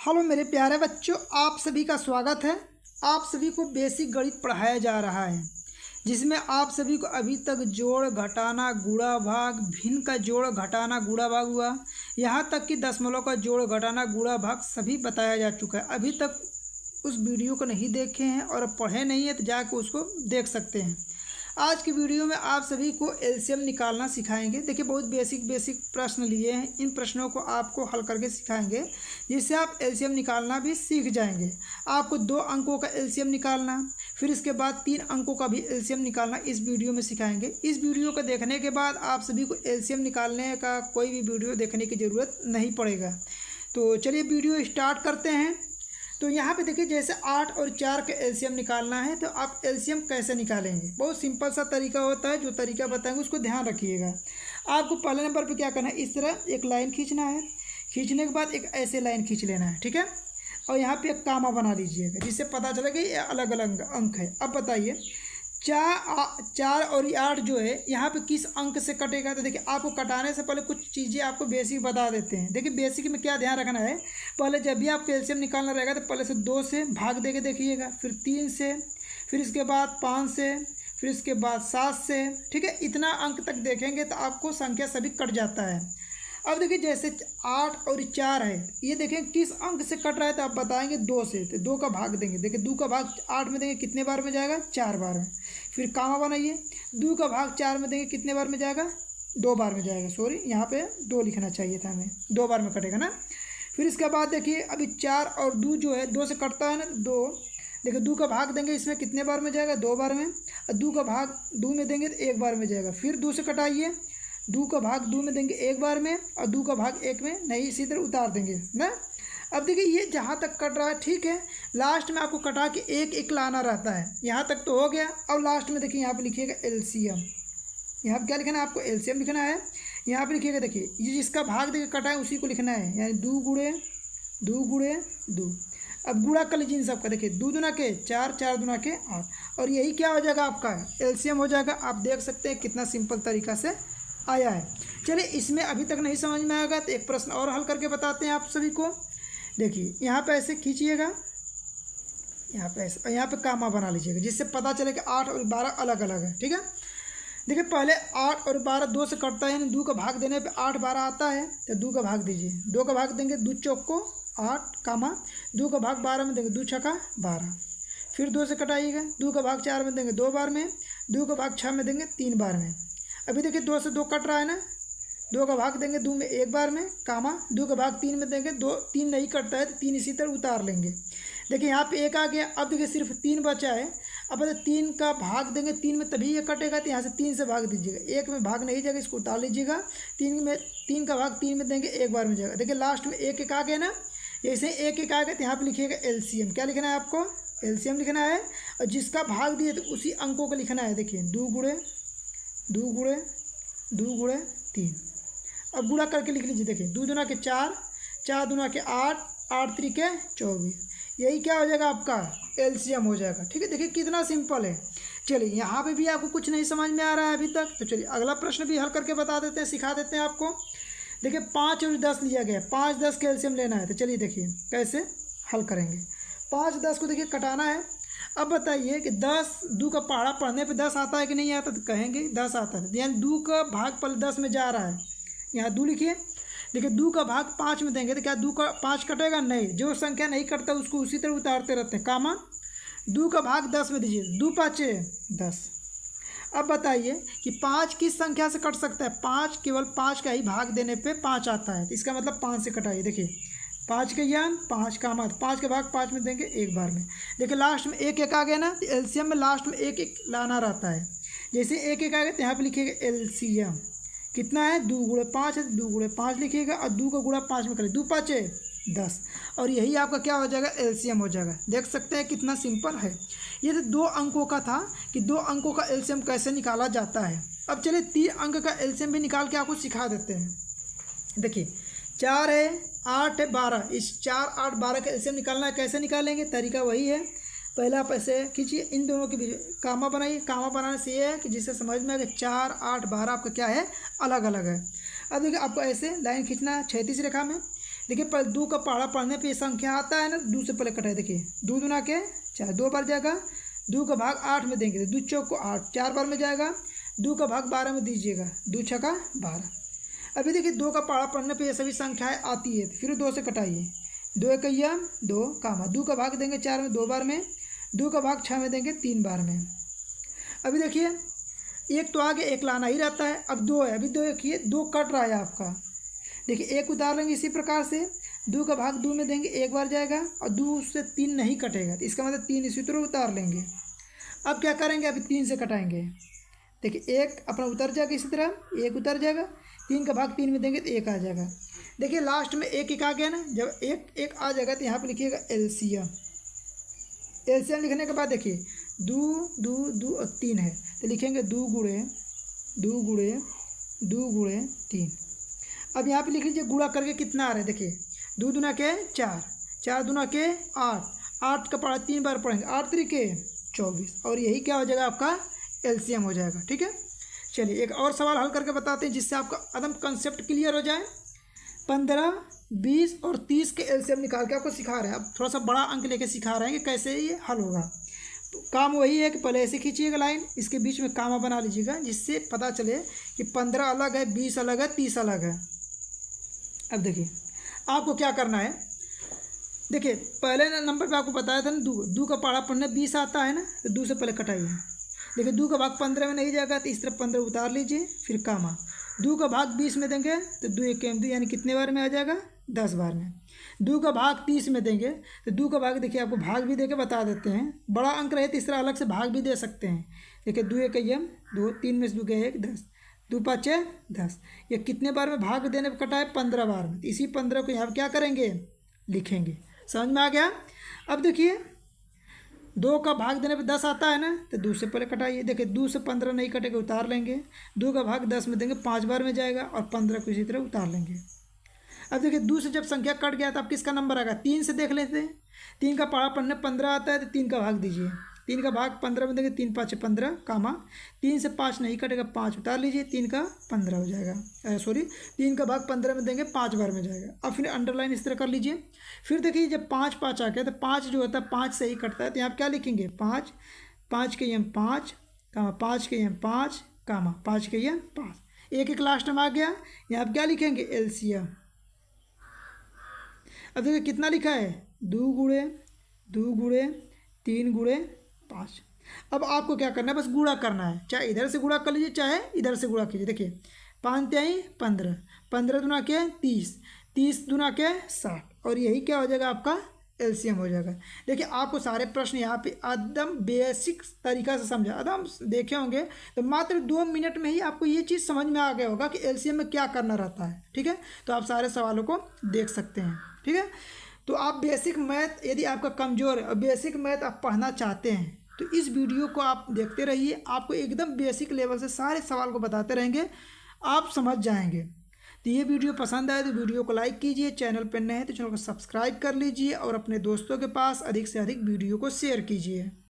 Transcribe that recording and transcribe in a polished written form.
Hello मेरे प्यारे बच्चों, आप सभी का स्वागत है। आप सभी को बेसिक गणित पढ़ाया जा रहा है, जिसमें आप सभी को अभी तक जोड़, घटाना, गुणा भाग, भिन्न का जोड़, घटाना, गुणा भाग हुआ, यहाँ तक कि दशमलव का जोड़, घटाना, गुणा भाग सभी बताया जा चुका है। अभी तक उस वीडियो को नहीं देखे हैं और पढ़े नहीं है तो जाकर उसको देख सकते हैं। आज की वीडियो में आप सभी को एलसीएम निकालना सिखाएंगे। देखिए, बहुत बेसिक प्रश्न लिए हैं। इन प्रश्नों को आपको हल करके सिखाएंगे, जिससे आप एलसीएम निकालना भी सीख जाएंगे। आपको 2 अंकों का एलसीएम निकालना, फिर इसके बाद 3 अंकों का भी एलसीएम निकालना इस वीडियो में सिखाएंगे। इस वीडियो को देखने के बाद आप सभी को एलसीएम निकालने का कोई भी वीडियो देखने की ज़रूरत नहीं पड़ेगा। तो चलिए वीडियो स्टार्ट करते हैं। तो यहाँ पे देखिए, जैसे 8 और 4 का एलसीएम निकालना है तो आप एलसीएम कैसे निकालेंगे। बहुत सिंपल सा तरीका होता है, जो तरीका बताएंगे उसको ध्यान रखिएगा। आपको पहले नंबर पे क्या करना है, इस तरह एक लाइन खींचना है। खींचने के बाद एक ऐसे लाइन खींच लेना है, ठीक है। और यहाँ पे एक कामा बना लीजिएगा, जिससे पता चलेगा ये अलग अलग अंक है। अब बताइए, 4 और 8 जो है यहाँ पे किस अंक से कटेगा। तो देखिए, आपको कटाने से पहले कुछ चीज़ें आपको बेसिक बता देते हैं। देखिए, बेसिक में क्या ध्यान रखना है, पहले जब भी आपको एलसीएम निकालना रहेगा तो पहले से 2 से भाग दे के देखिएगा, फिर 3 से, फिर इसके बाद 5 से, फिर इसके बाद 7 से, ठीक है। इतना अंक तक देखेंगे तो आपको संख्या सभी कट जाता है। अब देखिए, जैसे 8 और 4 है, ये देखें किस अंक से कट रहा है तो आप बताएंगे 2 से। तो 2 का भाग देंगे। देखिए, 2 का भाग 8 में देंगे, कितने बार में जाएगा, 4 बार में। फिर कामा बनाइए, 2 का भाग 4 में देंगे, कितने बार में जाएगा, 2 बार में जाएगा। सॉरी, यहाँ पे 2 लिखना चाहिए था हमें, 2 बार में कटेगा ना। फिर इसके बाद देखिए, अभी 4 और 2 जो है 2 से कटता है ना, 2। देखिए, 2 का भाग देंगे, इसमें कितने बार में जाएगा, 2 बार में। और 2 का भाग 2 में देंगे तो 1 बार में जाएगा। फिर 2 से कटाइए, 2 का भाग 2 में देंगे 1 बार में, और 2 का भाग 1 में नहीं, इसी तरह उतार देंगे ना। अब देखिए, ये जहाँ तक कट रहा है ठीक है। लास्ट में आपको कटा के एक लाना रहता है। यहाँ तक तो हो गया। अब लास्ट में देखिए, यहाँ पे लिखिएगा एलसीएम। यहाँ पे क्या लिखना है, आपको एलसीएम लिखना है। यहाँ पे लिखिएगा, देखिए ये जिसका भाग देके कटा है उसी को लिखना है, यानी 2 गुणे 2। अब गुणा कर लीजिए इन सबका। देखिए, 2 दूना के 4, 4 दूना के 8, और यही क्या हो जाएगा, आपका एलसीएम हो जाएगा। आप देख सकते हैं कितना सिंपल तरीका से आया है। चलिए, इसमें अभी तक नहीं समझ में आएगा तो एक प्रश्न और हल करके बताते हैं आप सभी को। देखिए, यहाँ पे ऐसे खींचिएगा, यहाँ पे ऐसे, और यहाँ पे कामा बना लीजिएगा, जिससे पता चले कि 8 और 12 अलग अलग है, ठीक है। देखिए, पहले 8 और 12 2 से कटता है, यानी 2 का भाग देने पे 8 12 आता है, तो 2 का भाग दीजिए। 2 का भाग देंगे, 2 चौक को 8 कामा, 2 का भाग 12 में देंगे, 2 छक्का 12। फिर 2 से कटाइएगा, 2 का भाग 4 में देंगे 2 बार में, 2 का भाग 6 में देंगे 3 बार में। अभी देखिए, 2 से 2 कट रहा है ना, 2 का भाग देंगे 2 में 1 बार में, कामा 2 का भाग 3 में देंगे, 3 नहीं कटता है तो 3 इसी तरह उतार लेंगे। देखिए, यहाँ पे 1 आ गया। अब देखिए, सिर्फ 3 बचा है। अब 3 का भाग देंगे 3 में, तभी ये कटेगा। तो यहाँ से 3 से भाग दीजिएगा, 1 में भाग नहीं जाएगा, इसको उतार लीजिएगा। 3 का भाग 3 में देंगे, 1 बार में जाएगा। देखिए, लास्ट में 1 आ गया ना, जैसे 1 आ गया तो यहाँ पर लिखिएगा एलसीएम। क्या लिखना है आपको, एलसीएम लिखना है। और जिसका भाग दिए तो उसी अंकों को लिखना है। देखिए, 2 गुणे 3। अब गुणा करके लिख लीजिए। देखिए, 2 दूना के 4, 4 दूना के 8, 8 3 के 24। यही क्या हो जाएगा, आपका एलसीएम हो जाएगा, ठीक है। देखिए, कितना सिंपल है। चलिए, यहाँ पे भी आपको कुछ नहीं समझ में आ रहा है अभी तक, तो चलिए अगला प्रश्न भी हल करके बता देते हैं, सिखा देते हैं आपको। देखिए, 5 और 10 लिया गया, 5 10 का एलसीएम लेना है। तो चलिए देखिए कैसे हल करेंगे। 5 10 को देखिए कटाना है। अब बताइए कि 2 का पहाड़ा पढ़ने पे 10 आता है कि नहीं आता, तो कहेंगे 10 आता है, यानी 2 का भाग पहले 10 में जा रहा है। यहाँ 2 लिखिए। देखिए, 2 का भाग 5 में देंगे तो क्या 2 का 5 कटेगा, नहीं। जो संख्या नहीं कटता उसको उसी तरह उतारते रहते हैं, कामा 2 का भाग 10 में दीजिए, 2 5 10। अब बताइए कि 5 किस संख्या से कट सकता है, 5 केवल 5 का ही भाग देने पे 5 आता है, तो इसका मतलब 5 से कटाइए। देखिए, 5 के ज्ञान 5 कामा, 5 के भाग 5 में देंगे 1 बार में। देखिए, लास्ट में 1 आ गया ना, तो एलसीएम में लास्ट में 1 लाना रहता है। जैसे 1 आ गया तो यहाँ पे लिखिएगा एलसीएम कितना है, 2 गुणे 5 है, 2 गुणे 5 लिखिएगा, और 2 का गुणा 5 में करें, 2 5 10, और यही आपका क्या हो जाएगा, एलसीएम हो जाएगा। देख सकते हैं कितना सिंपल है। ये तो 2 अंकों का था कि 2 अंकों का एलसीएम कैसे निकाला जाता है। अब चलिए 3 अंक का एलसीएम भी निकाल के आपको सिखा देते हैं। देखिए, 4 है, 8 है, 12, इस 4 8 12 का एलसीएम निकालना है। कैसे निकालेंगे, तरीका वही है। पहले आप ऐसे खींचिए, इन दोनों के बीच कामा बनाइए। कामा बनाने से ये है कि जिससे समझ में आए कि 4 8 12 आपका क्या है, अलग अलग है। अब देखिए, आपको ऐसे लाइन खींचना है क्षैतिज रेखा में। देखिए पहले 2 का पहाड़ा पढ़ने पे ये संख्या आता है ना, 2 से पहले कटाए। देखिए 2 दूना के 4, 2 बार जाएगा। 2 का भाग 8 में देंगे तो 2 चौक को 8, 4 बार में जाएगा। 2 का भाग 12 में दीजिएगा, 2 छक्का 12। अभी देखिए 2 का पहाड़ा पढ़ने पे ये सभी संख्याएँ आती है, फिर 2 से कटाइए। 2 एकैया 2 कामा, 2 का भाग देंगे 4 में 2 बार में, 2 का भाग 6 में देंगे 3 बार में। अभी देखिए एक तो आगे एक लाना ही रहता है, अब 2 है, अभी 2 देखिए 2 कट रहा है आपका। देखिए 1 उतार लेंगे इसी प्रकार से, 2 का भाग 2 में देंगे 1 बार जाएगा और 2 से 3 नहीं कटेगा, तो इसका मतलब 3 इसी तरह उतार लेंगे। अब क्या करेंगे, अभी 3 से कटाएंगे। देखिए 1 अपना उतर जाएगा, इसी तरह 1 उतर जाएगा, 3 का भाग 3 में देंगे तो 1 आ जाएगा। देखिए लास्ट में 1 आ गया ना, जब 1 आ जाएगा तो यहाँ पर लिखिएगा एलसीएम। एलसीएम लिखने के बाद देखिए 2 2 2 और 3 है, तो लिखेंगे 2 गुणे 3। अब यहाँ पे लिख लीजिए गुणा करके कितना आ रहा है। देखिए 2 दूना के 4, 4 दूना के 8, 8 का पढ़ा 3 बार पढ़ेंगे, 8 तरीके 24, और यही क्या हो जाएगा आपका एलसीएम हो जाएगा। ठीक है, चलिए एक और सवाल हल करके बताते हैं जिससे आपका एकदम कंसेप्ट क्लियर हो जाए। 15, 20 और 30 के एलसीएम निकाल के आपको सिखा रहे हैं। अब थोड़ा सा बड़ा अंक लेके सिखा रहे हैं कि कैसे ये हल होगा। तो काम वही है कि पहले ऐसे खींचिएगा लाइन, इसके बीच में कामा बना लीजिएगा जिससे पता चले कि 15 अलग है, 20 अलग है, 30 अलग है। अब देखिए आपको क्या करना है। देखिए पहले नंबर पे आपको बताया था ना 2 का पहाड़ा पढ़ने 20 आता है ना, तो 2 से पहले कटाइए। देखिए 2 का भाग 15 में नहीं जाएगा तो इस तरफ 15 उतार लीजिए, फिर कामा। 2 का भाग 20 में देंगे तो 2 एक 2 यानी कितने बार में आ जाएगा, 10 बार में। 2 का भाग 30 में देंगे तो 2 का भाग देखिए आपको भाग भी दे के बता देते हैं, बड़ा अंक रहे तो इस तरह अलग से भाग भी दे सकते हैं। देखिए 2 एकैया 2, 3 में से 2 गए 1, 10, 2 5 10। ये कितने बार में भाग देने पर कटा है, 15 बार में। इसी 15 को यहाँ पर क्या करेंगे, लिखेंगे। समझ में आ गया। अब देखिए 2 का भाग देने पे 10 आता है ना, तो 2 से पहले कटाइए। देखिए 2 से 15 नहीं कटेगा, उतार लेंगे। 2 का भाग 10 में देंगे 5 बार में जाएगा, और 15 को इसी तरह उतार लेंगे। अब देखिए 2 से जब संख्या कट गया तो अब किसका नंबर आएगा, 3 से देख लेते हैं। 3 का पहाड़ा पढ़ने 15 आता है तो 3 का भाग दीजिए। 3 का भाग 15 में देंगे, 3 5 15 कामा। 3 से 5 नहीं कटेगा, 5 उतार लीजिए, 3 का 15 हो जाएगा। 3 का भाग 15 में देंगे, 5 बार में जाएगा। अब फिर अंडरलाइन इस तरह कर लीजिए। फिर देखिए जब 5 5 आ गया तो 5 जो होता है 5 से ही कटता है, तो यहाँ क्या लिखेंगे, 5 5 के यम 5 कामा, 5 के यम 5 कामा, 5 के यम 5। एक लास्ट में आ गया, यहाँ क्या लिखेंगे, एलसीएम। अब देखिए कितना लिखा है, 2 गुणे 3 गुणे 5। अब आपको क्या करना है, बस गुणा करना है। चाहे इधर से गुणा कर लीजिए, चाहे इधर से गुणा कीजिए। देखिए 5 तिहाई 15, 15 दूना के 30, 30 दूना के 60, और यही क्या हो जाएगा, आपका एलसीएम हो जाएगा। देखिए आपको सारे प्रश्न यहाँ पे एकदम बेसिक तरीका से समझा, एकदम देखे होंगे तो मात्र 2 मिनट में ही आपको ये चीज़ समझ में आ गया होगा कि एलसीएम में क्या करना रहता है। ठीक है, तो आप सारे सवालों को देख सकते हैं। ठीक है, तो आप बेसिक मैथ यदि आपका कमज़ोर है और बेसिक मैथ आप पढ़ना चाहते हैं तो इस वीडियो को आप देखते रहिए। आपको एकदम बेसिक लेवल से सारे सवाल को बताते रहेंगे, आप समझ जाएंगे। तो ये वीडियो पसंद आए तो वीडियो को लाइक कीजिए, चैनल पर नए हैं तो चैनल को सब्सक्राइब कर लीजिए, और अपने दोस्तों के पास अधिक से अधिक वीडियो को शेयर कीजिए।